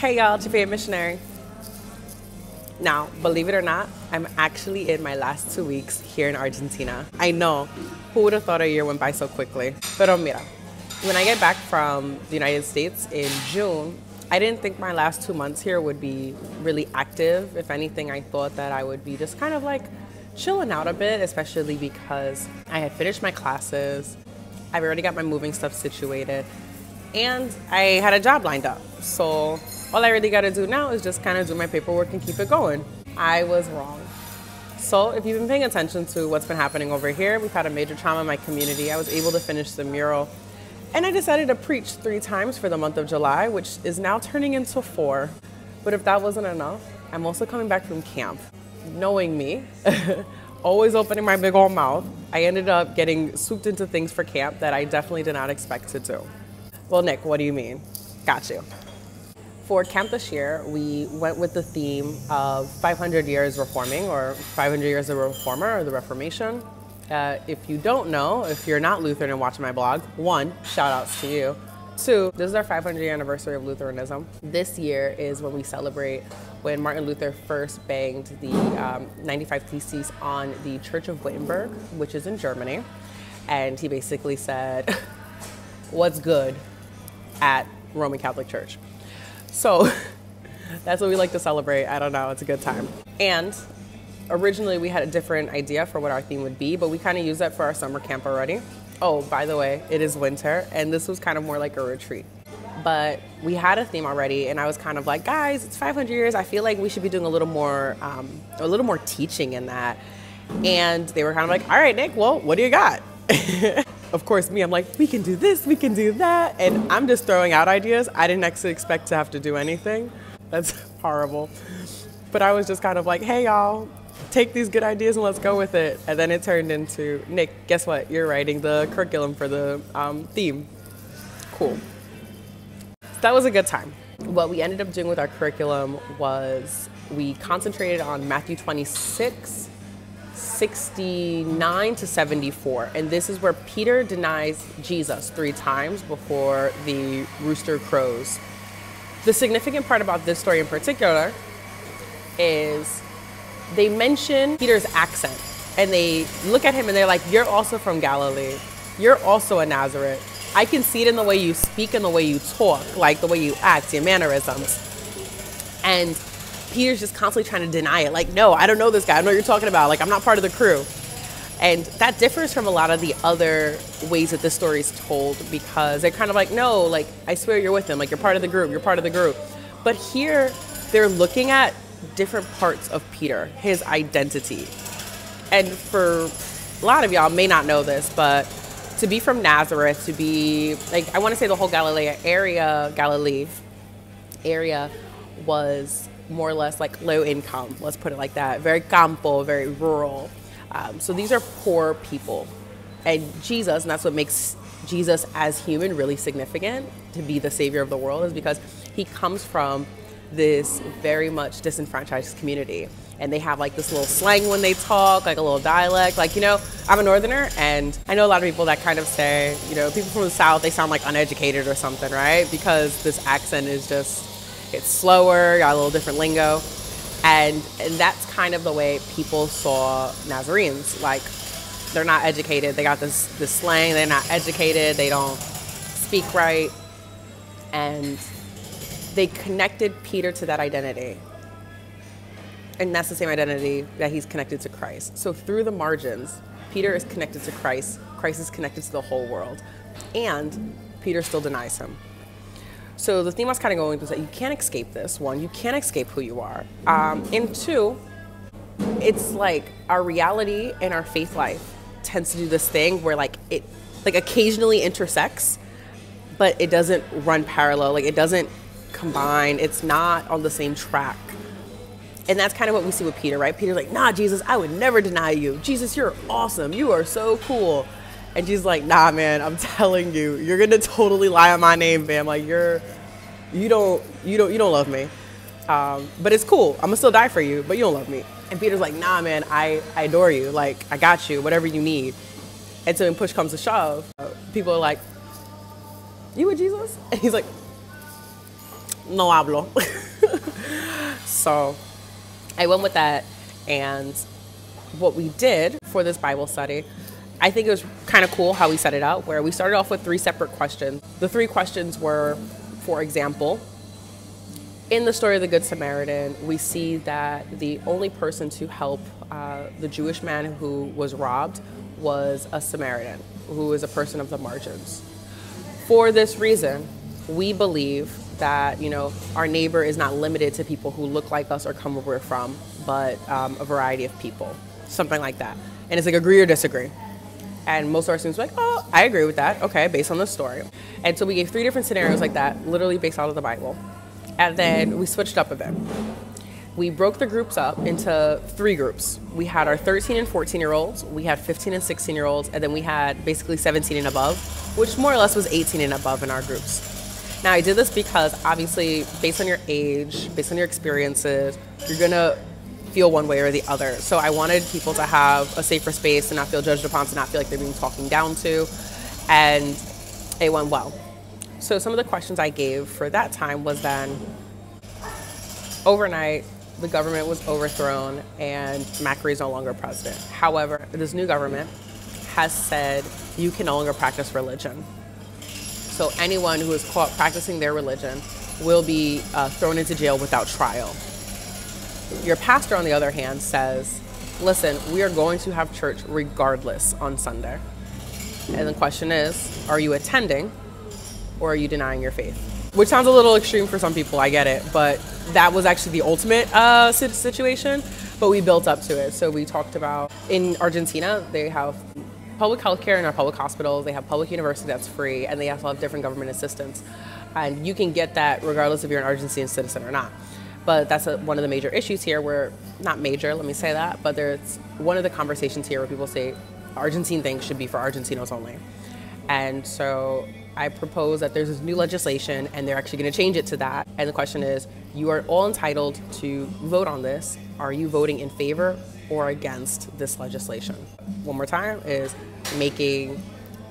Hey y'all, it's your favorite missionary. Now, believe it or not, I'm actually in my last 2 weeks here in Argentina. I know, who would have thought a year went by so quickly? Pero mira, when I get back from the United States in June, I didn't think my last 2 months here would be really active. If anything, I thought that I would be just kind of like chilling out a bit, especially because I had finished my classes. I've already got my moving stuff situated, and I had a job lined up. So all I really got to do now is just kind of do my paperwork and keep it going. I was wrong. So if you've been paying attention to what's been happening over here, we've had a major trauma in my community. I was able to finish the mural, and I decided to preach 3 times for the month of July, which is now turning into 4. But if that wasn't enough, I'm also coming back from camp. Knowing me, always opening my big old mouth, I ended up getting swooped into things for camp that I definitely did not expect to do. Well, Nick, what do you mean? Got you. For camp this year, we went with the theme of 500 years reforming, or 500 years of reformer, or the Reformation. If you don't know, if you're not Lutheran and watching my blog, 1, shout outs to you. 2, this is our 500th anniversary of Lutheranism. This year is when we celebrate when Martin Luther first banged the 95 Theses on the Church of Wittenberg, which is in Germany. And he basically said, what's good at Roman Catholic Church? So that's what we like to celebrate. I don't know, it's a good time. And originally we had a different idea for what our theme would be, but we kind of used that for our summer camp already. Oh, by the way, it is winter, and this was kind of more like a retreat. But we had a theme already, and I was kind of like, guys, it's 500 years. I feel like we should be doing a little more teaching in that. And they were kind of like, all right, Nick, well, what do you got? Of course, me, I'm like, we can do this, we can do that. And I'm just throwing out ideas. I didn't actually expect to have to do anything. That's horrible. But I was just kind of like, hey, y'all, take these good ideas and let's go with it. And then it turned into, Nick, guess what? You're writing the curriculum for the theme. Cool. So that was a good time. What we ended up doing with our curriculum was we concentrated on Matthew 26, 69 to 74. And this is where Peter denies Jesus 3 times before the rooster crows. The significant part about this story in particular is they mention Peter's accent, and they look at him and they're like, you're also from Galilee. You're also a Nazareth. I can see it in the way you speak and the way you talk, like the way you act, your mannerisms. And Peter's just constantly trying to deny it. Like, no, I don't know this guy. I don't know what you're talking about. Like, I'm not part of the crew. And that differs from a lot of the other ways that this story is told, because they're kind of like, no, like, I swear you're with him. Like, you're part of the group. You're part of the group. But here, they're looking at different parts of Peter, his identity. And for a lot of y'all may not know this, but to be from Nazareth, to be, like, I want to say the whole Galilee area was more or less like low income, let's put it like that, very campo, very rural. So these are poor people. And Jesus, and that's what makes Jesus as human really significant to be the savior of the world, is because he comes from this very much disenfranchised community. And they have like this little slang when they talk, like a little dialect. Like, you know, I'm a northerner, and I know a lot of people that kind of say, you know, people from the South, they sound like uneducated or something, right? Because this accent is just, it's slower, got a little different lingo. And that's kind of the way people saw Nazarenes. Like, they're not educated. They got this slang. They're not educated. They don't speak right. And they connected Peter to that identity. And that's the same identity that he's connected to Christ. So through the margins, Peter is connected to Christ. Christ is connected to the whole world. And Peter still denies him. So the theme I was kind of going to is that you can't escape this. 1, you can't escape who you are. And 2, it's like our reality and our faith life tends to do this thing where like it like occasionally intersects, but it doesn't run parallel. Like, it doesn't combine. It's not on the same track. And that's kind of what we see with Peter, right? Peter's like, nah, Jesus, I would never deny you. Jesus, you're awesome. You are so cool. And Jesus like, nah, man, I'm telling you, you're gonna totally lie on my name, fam. Like, you don't love me. But it's cool. I'm gonna still die for you, but you don't love me. And Peter's like, nah, man, I adore you. Like, I got you, whatever you need. And so when push comes to shove, people are like, you with Jesus? And he's like, no hablo. So I went with that, and what we did for this Bible study, I think it was kind of cool how we set it out, where we started off with 3 separate questions. The 3 questions were, for example, in the story of the Good Samaritan, we see that the only person to help the Jewish man who was robbed was a Samaritan, who is a person of the margins. For this reason, we believe that, our neighbor is not limited to people who look like us or come where we're from, but a variety of people, something like that. And it's like agree or disagree. And most of our students were like, oh, I agree with that. Okay, based on the story. And so we gave 3 different scenarios like that, literally based out of the Bible. And then we switched up a bit. We broke the groups up into 3 groups. We had our 13 and 14-year-olds, we had 15 and 16-year-olds, and then we had basically 17 and above, which more or less was 18 and above in our groups. Now, I did this because obviously, based on your age, based on your experiences, you're gonna feel one way or the other. So I wanted people to have a safer space, to not feel judged upon, to not feel like they're being talked down to, and it went well. So some of the questions I gave for that time was then, overnight, the government was overthrown and Macri is no longer president. However, this new government has said you can no longer practice religion. So anyone who is caught practicing their religion will be thrown into jail without trial. Your pastor, on the other hand, says, listen, we are going to have church regardless on Sunday. And the question is, are you attending or are you denying your faith? Which sounds a little extreme for some people, I get it, but that was actually the ultimate situation, but we built up to it. So we talked about, in Argentina, they have public health care in our public hospitals, they have public university that's free, and they also have different government assistance. And you can get that regardless if you're an Argentine citizen or not. But that's one of the major issues here where, not major, let me say that, but there's one of the conversations here where people say Argentine things should be for Argentinos only. And so I propose that there's this new legislation and they're actually going to change it to that. And the question is, you are all entitled to vote on this. Are you voting in favor or against this legislation? One more time, is making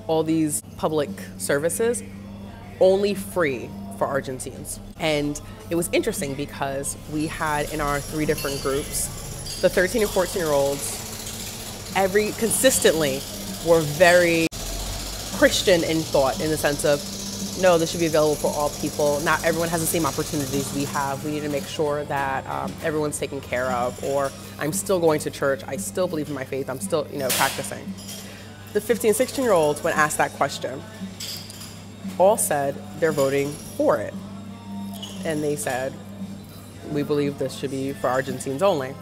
all these public services only free for Argentines. And it was interesting because we had in our 3 different groups, the 13 and 14-year-olds, consistently were very Christian in thought, in the sense of, no, this should be available for all people. Not everyone has the same opportunities we have. We need to make sure that everyone's taken care of, or I'm still going to church. I still believe in my faith. I'm still, practicing. The 15 and 16-year-olds, when asked that question, all said they're voting for it. And they said, we believe this should be for Argentines only.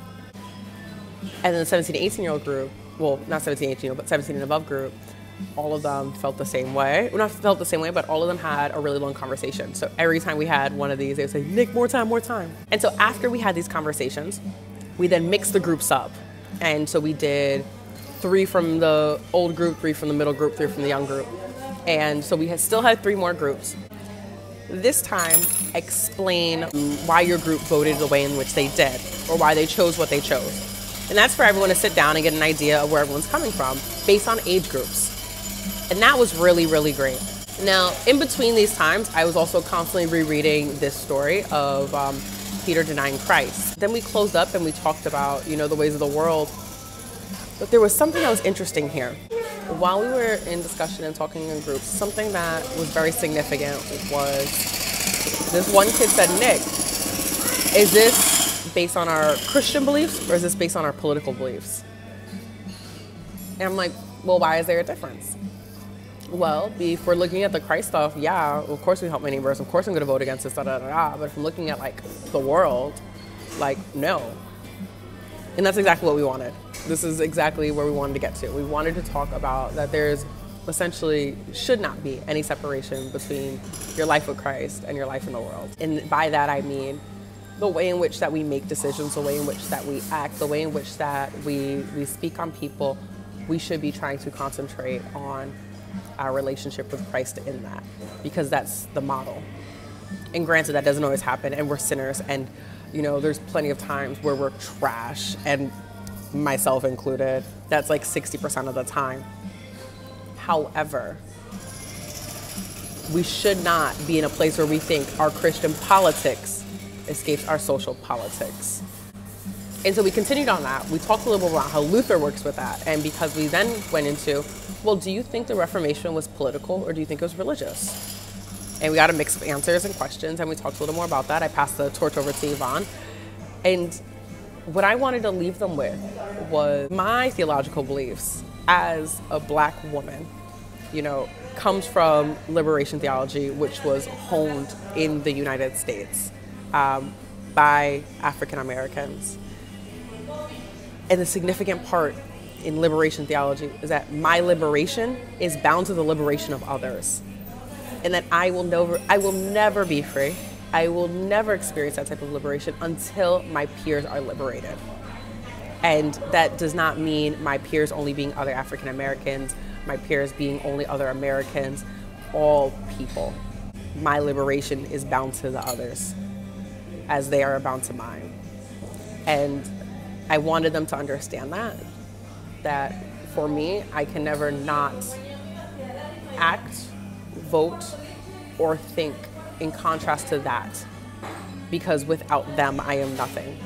And then the 17 and 18-year-old group, well, not 17 and 18, but 17 and above group, all of them felt the same way. Well, not felt the same way, but all of them had a really long conversation. So every time we had one of these, they would say, Nick, more time, more time. And so after we had these conversations, we then mixed the groups up. And so we did 3 from the old group, 3 from the middle group, 3 from the young group. And so we still had 3 more groups. This time, explain why your group voted the way in which they did, or why they chose what they chose. And that's for everyone to sit down and get an idea of where everyone's coming from based on age groups. And that was really, really great. Now, in between these times, I was also constantly rereading this story of Peter denying Christ. Then we closed up and we talked about, the ways of the world. But there was something that was interesting here. While we were in discussion and talking in groups, something that was very significant was this one kid said, Nick, is this based on our Christian beliefs or is this based on our political beliefs? And I'm like, well, why is there a difference? Well, if we're looking at the Christ stuff, yeah, of course we help my neighbors. Of course I'm going to vote against this, da, da, da, da. But if I'm looking at the world, no. And that's exactly what we wanted. This is exactly where we wanted to get to. We wanted to talk about that there's essentially should not be any separation between your life with Christ and your life in the world. And by that I mean the way in which that we make decisions, the way in which that we act, the way in which that we speak on people. We should be trying to concentrate on our relationship with Christ in that, because that's the model. And granted, that doesn't always happen, and we're sinners, and there's plenty of times where we're trash, and myself included. That's 60% of the time. However, we should not be in a place where we think our Christian politics escapes our social politics. And so we continued on that. We talked a little bit about how Luther works with that. And because we then went into, well, do you think the Reformation was political or do you think it was religious? And we got a mix of answers and questions, and we talked a little more about that. I passed the torch over to Yvonne. And what I wanted to leave them with was my theological beliefs as a Black woman, you know, comes from liberation theology, which was honed in the United States by African Americans. And the significant part in liberation theology is that my liberation is bound to the liberation of others. And that I will never be free. I will never experience that type of liberation until my peers are liberated. And that does not mean my peers only being other African Americans, my peers being only other Americans, all people. My liberation is bound to the others as they are bound to mine. And I wanted them to understand that for me, I can never not act, vote, or think in contrast to that, because without them, I am nothing,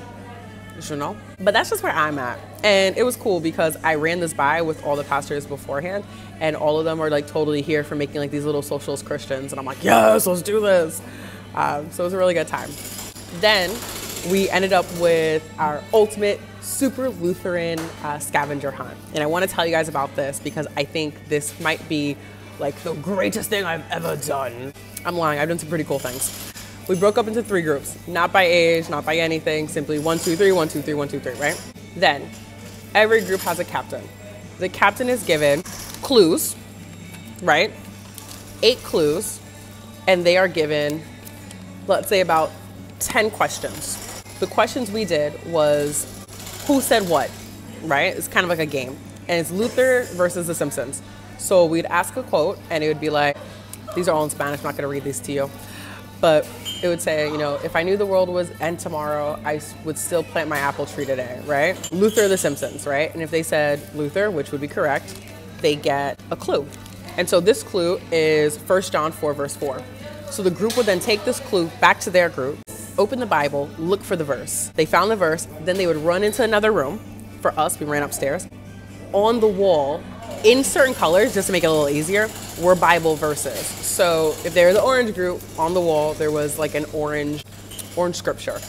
you know? But that's just where I'm at. And it was cool because I ran this by with all the pastors beforehand, and all of them are like totally here for making like these little socialist Christians. And I'm like, yes, let's do this. So it was a really good time. Then we ended up with our ultimate super Lutheran scavenger hunt. And I want to tell you guys about this because I think this might be like the greatest thing I've ever done. I'm lying, I've done some pretty cool things. We broke up into 3 groups, not by age, not by anything, simply 1, 2, 3, 1, 2, 3, 1, 2, 3, right? Then every group has a captain. The captain is given clues, right? 8 clues, and they are given, let's say about 10 questions. The questions we did was who said what, right? It's kind of like a game. And it's Luther versus The Simpsons. So we'd ask a quote and it would be like, these are all in Spanish, I'm not gonna read these to you. But it would say, you know, if I knew the world was end tomorrow, I would still plant my apple tree today, right? Luther, The Simpsons, right? And if they said Luther, which would be correct, they get a clue. And so this clue is 1 John 4, verse 4. So the group would then take this clue back to their group, open the Bible, look for the verse. They found the verse, then they would run into another room. For us, we ran upstairs. On the wall, in certain colors, just to make it a little easier, were Bible verses. So if they were the orange group, on the wall, there was like an orange scripture.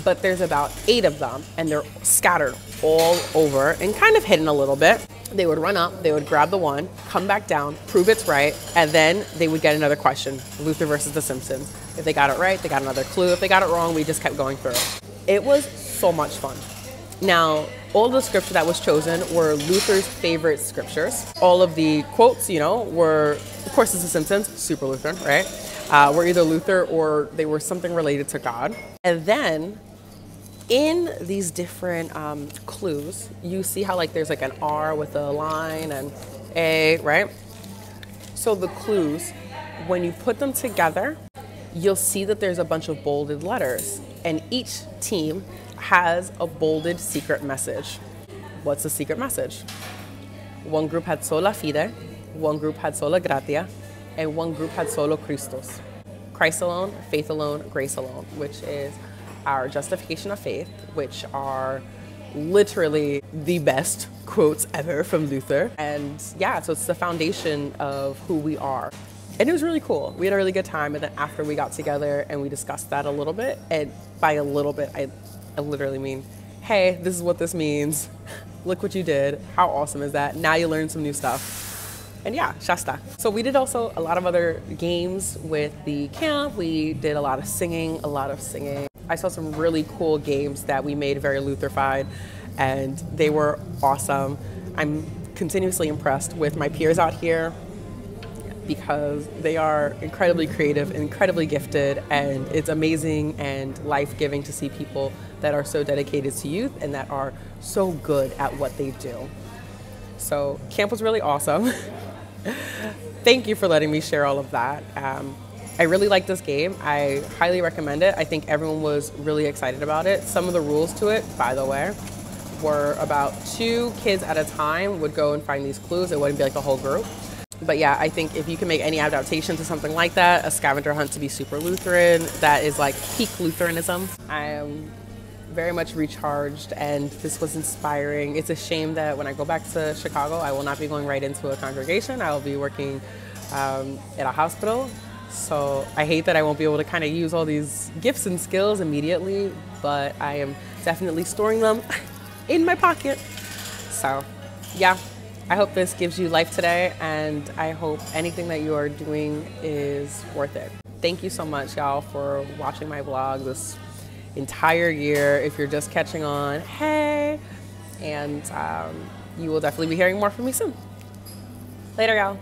But there's about 8 of them, and they're scattered all over and kind of hidden a little bit. They would run up, they would grab the one, come back down, prove it's right, and then they would get another question, Luther versus The Simpsons. If they got it right, they got another clue. If they got it wrong, we just kept going through. It was so much fun. Now, all the scripture that was chosen were Luther's favorite scriptures. All of the quotes, you know, were, of course, it's The Simpsons, super Lutheran, right? Were either Luther or they were something related to God. And then in these different clues, you see how like there's like an R with a line and A, right? So the clues, when you put them together, you'll see that there's a bunch of bolded letters, and each team has a bolded secret message. What's the secret message? One group had sola fide, one group had sola gratia, and one group had solo Christos. Christ alone, faith alone, grace alone, which is our justification of faith, which are literally the best quotes ever from Luther. And yeah, so it's the foundation of who we are. And it was really cool. We had a really good time. And then after we got together and we discussed that a little bit, and by a little bit, I literally mean, hey, this is what this means. Look what you did. How awesome is that? Now you learned some new stuff. And yeah, Shasta. So we did also a lot of other games with the camp. We did a lot of singing. I saw some really cool games that we made very Lutherfied, and they were awesome. I'm continuously impressed with my peers out here because they are incredibly creative, incredibly gifted, and it's amazing and life-giving to see people that are so dedicated to youth and that are so good at what they do. So camp was really awesome. Thank you for letting me share all of that. I really like this game. I highly recommend it. I think everyone was really excited about it. Some of the rules to it, by the way, were about 2 kids at a time would go and find these clues. It wouldn't be like the whole group. But yeah, I think if you can make any adaptation to something like that, a scavenger hunt to be super Lutheran, that is like peak Lutheranism. I am very much recharged, and this was inspiring. It's a shame that when I go back to Chicago, I will not be going right into a congregation. I will be working at a hospital. So I hate that I won't be able to kind of use all these gifts and skills immediately, but I am definitely storing them in my pocket. So yeah, I hope this gives you life today, and I hope anything that you are doing is worth it. Thank you so much, y'all, for watching my vlog this entire year. If you're just catching on, hey, and you will definitely be hearing more from me soon. Later, y'all.